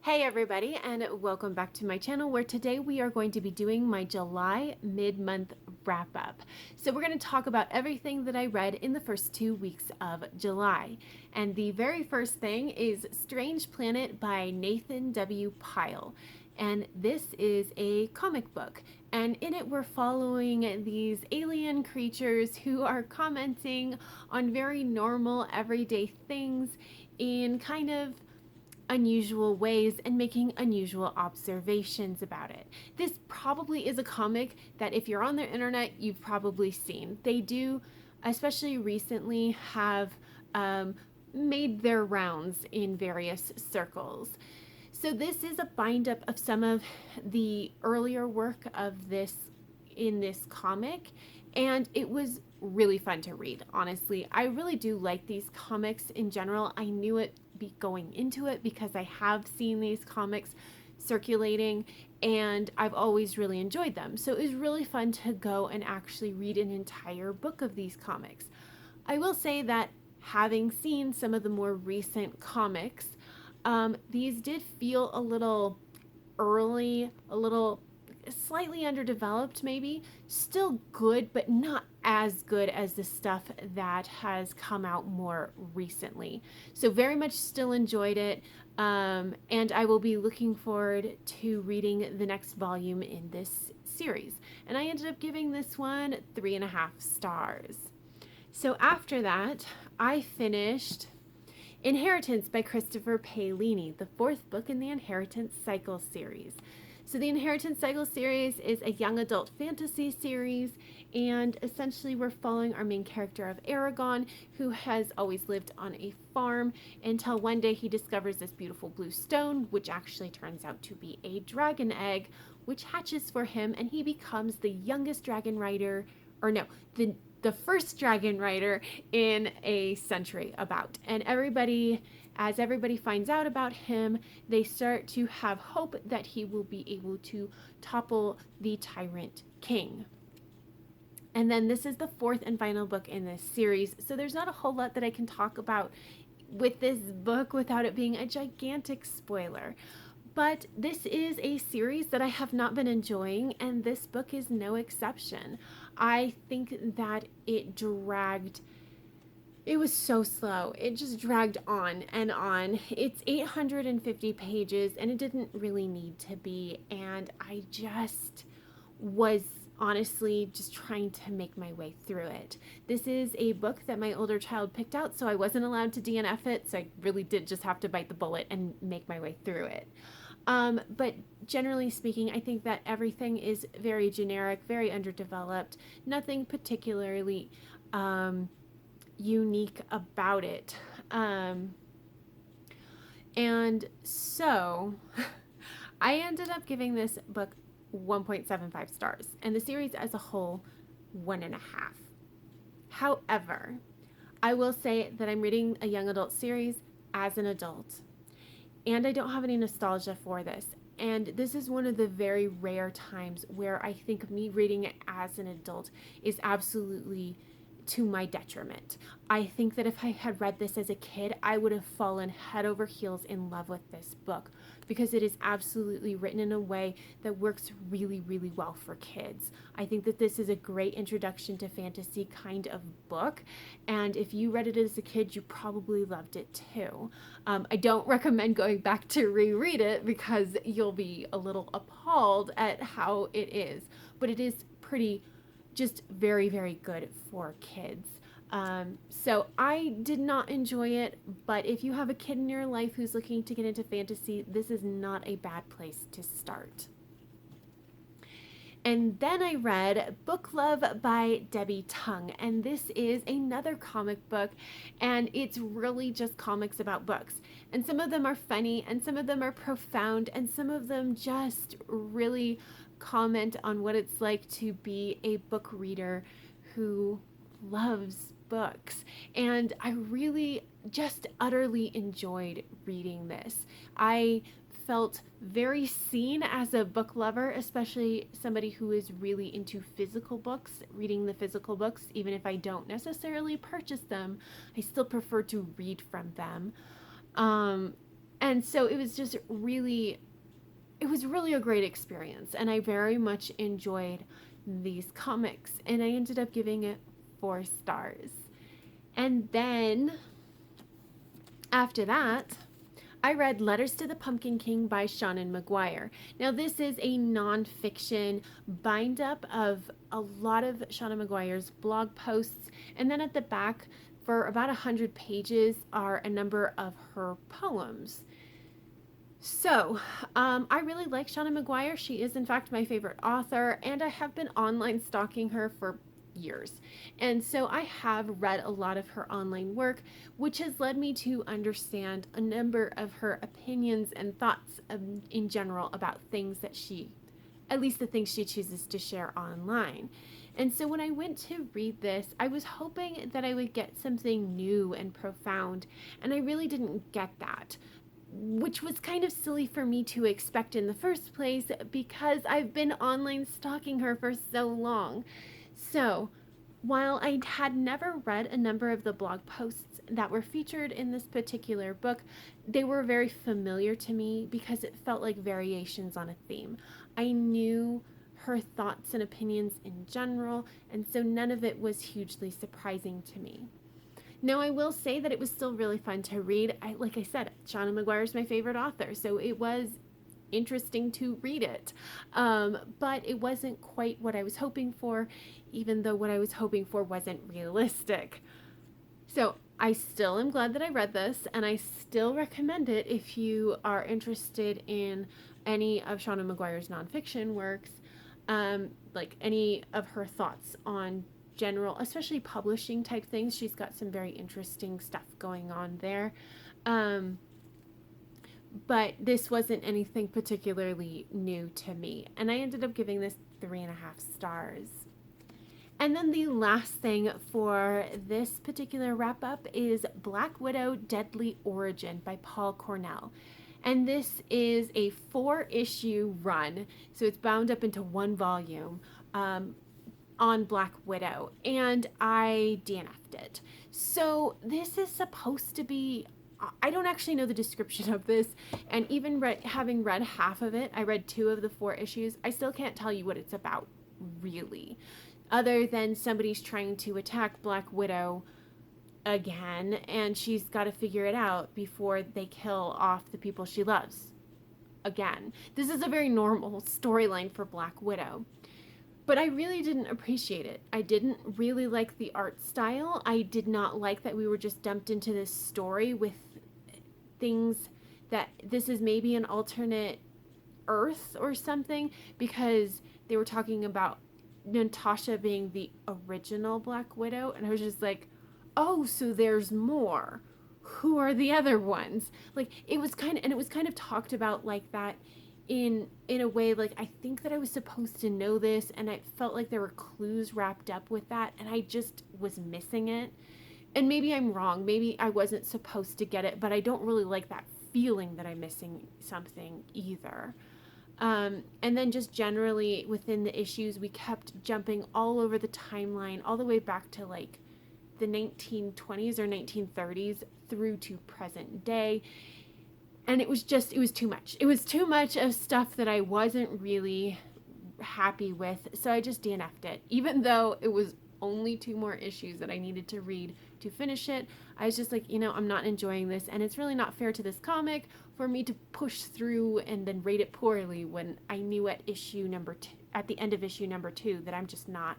Hey everybody, and welcome back to my channel where today we are going to be doing my July mid-month wrap up. So we're going to talk about everything that I read in the first 2 weeks of July. And the very first thing is Strange Planet by Nathan W. Pyle. And this is a comic book. And in it we're following these alien creatures who are commenting on very normal everyday things in kind of unusual ways and making unusual observations about it. This probably is a comic that if you're on the internet, you've probably seen. They do, especially recently, have made their rounds in various circles. So this is a bind up of some of the earlier work of this in this comic, and it was really fun to read. Honestly, I really do like these comics in general. I knew it going into it because I have seen these comics circulating and I've always really enjoyed them. So it was really fun to go and actually read an entire book of these comics. I will say that having seen some of the more recent comics, these did feel a little early, a little slightly underdeveloped maybe, still good, but not as good as the stuff that has come out more recently. So very much still enjoyed it, and I will be looking forward to reading the next volume in this series. And I ended up giving this one 3.5 stars. So after that, I finished Inheritance by Christopher Paolini, the 4th book in the Inheritance Cycle series. So the Inheritance Cycle series is a young adult fantasy series, and essentially we're following our main character of Aragon, who has always lived on a farm until one day he discovers this beautiful blue stone, which actually turns out to be a dragon egg, which hatches for him, and he becomes the youngest dragon rider, or no, the first dragon rider in a century about. And as everybody finds out about him, they start to have hope that he will be able to topple the tyrant king. And then this is the 4th and final book in this series, so there's not a whole lot that I can talk about with this book without it being a gigantic spoiler. But this is a series that I have not been enjoying, and this book is no exception. I think that it was so slow. It just dragged on and on. It's 850 pages, and it didn't really need to be, and I just was honestly just trying to make my way through it. This is a book that my older child picked out, so I wasn't allowed to DNF it, so I really did just have to bite the bullet and make my way through it. But generally speaking, I think that everything is very generic, very underdeveloped, nothing particularly unique about it. And so I ended up giving this book 1.75 stars, and the series as a whole 1.5. However, I will say that I'm reading a young adult series as an adult, and I don't have any nostalgia for this. And this is one of the very rare times where I think me reading it as an adult is absolutely to my detriment. I think that if I had read this as a kid, I would have fallen head over heels in love with this book, because it is absolutely written in a way that works really, really well for kids. I think that this is a great introduction to fantasy kind of book, and if you read it as a kid, you probably loved it too. I don't recommend going back to reread it because you'll be a little appalled at how it is, but it is just very, very good for kids. So I did not enjoy it, but if you have a kid in your life who's looking to get into fantasy, this is not a bad place to start. And then I read Book Love by Debbie Tung, and this is another comic book, and it's really just comics about books. And some of them are funny, and some of them are profound, and some of them just really comment on what it's like to be a book reader who loves books. And I really just utterly enjoyed reading this. I felt very seen as a book lover, especially somebody who is really into physical books, reading the physical books. Even if I don't necessarily purchase them, I still prefer to read from them. And so it was just really, it was really a great experience. And I very much enjoyed these comics. And I ended up giving it 4 stars. And then after that, I read Letters to the Pumpkin King by Seanan McGuire. Now, this is a nonfiction bind up of a lot of Seanan McGuire's blog posts. And then at the back, for about 100 pages, are a number of her poems. So, I really like Seanan McGuire. She is, in fact, my favorite author, and I have been online stalking her for years. And so I have read a lot of her online work, which has led me to understand a number of her opinions and thoughts in general about things that she, at least the things she chooses to share online. And so when I went to read this, I was hoping that I would get something new and profound, and I really didn't get that, which was kind of silly for me to expect in the first place because I've been online stalking her for so long. So, while I had never read a number of the blog posts that were featured in this particular book, they were very familiar to me because it felt like variations on a theme. I knew her thoughts and opinions in general, and so none of it was hugely surprising to me. Now, I will say that it was still really fun to read. Like I said, Seanan McGuire is my favorite author, so it was interesting to read it. But it wasn't quite what I was hoping for, even though what I was hoping for wasn't realistic. So I still am glad that I read this, and I still recommend it if you are interested in any of Seanan McGuire's nonfiction works, like any of her thoughts on general, especially publishing type things. She's got some very interesting stuff going on there. But this wasn't anything particularly new to me. And I ended up giving this 3.5 stars. And then the last thing for this particular wrap up is Black Widow Deadly Origin by Cornell. And this is a 4-issue run. So it's bound up into 1 volume on Black Widow. And I DNF'd it. So this is supposed to be, I don't actually know the description of this, and even having read half of it, I read 2 of the 4 issues, I still can't tell you what it's about, really, other than somebody's trying to attack Black Widow again, and she's got to figure it out before they kill off the people she loves again. This is a very normal storyline for Black Widow. But I really didn't appreciate it. I didn't really like the art style. I did not like that we were just dumped into this story with things that this is maybe an alternate Earth or something, because they were talking about Natasha being the original Black Widow, and I was just like, oh, so there's more. Who are the other ones? Like, it was kind of talked about like that in a way, like, I think that I was supposed to know this, and I felt like there were clues wrapped up with that, and I just was missing it. And maybe I'm wrong, maybe I wasn't supposed to get it, but I don't really like that feeling that I'm missing something either. And then just generally within the issues, we kept jumping all over the timeline, all the way back to like the 1920s or 1930s through to present day. And it was too much. It was too much of stuff that I wasn't really happy with. So I just DNF'd it. Even though it was only 2 more issues that I needed to read to finish it, I was just like, I'm not enjoying this. And it's really not fair to this comic for me to push through and then rate it poorly when I knew at the end of issue number 2 that I'm just not,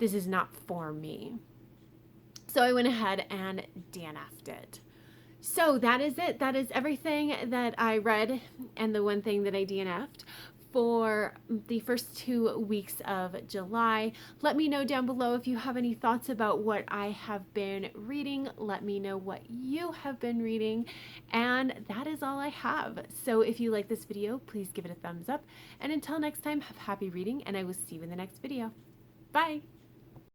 this is not for me. So I went ahead and DNF'd it. So that is it. That is everything that I read and the one thing that I DNF'd for the first 2 weeks of July. Let me know down below if you have any thoughts about what I have been reading. Let me know what you have been reading. And that is all I have. So if you like this video, please give it a thumbs up. And until next time, have happy reading, and I will see you in the next video. Bye!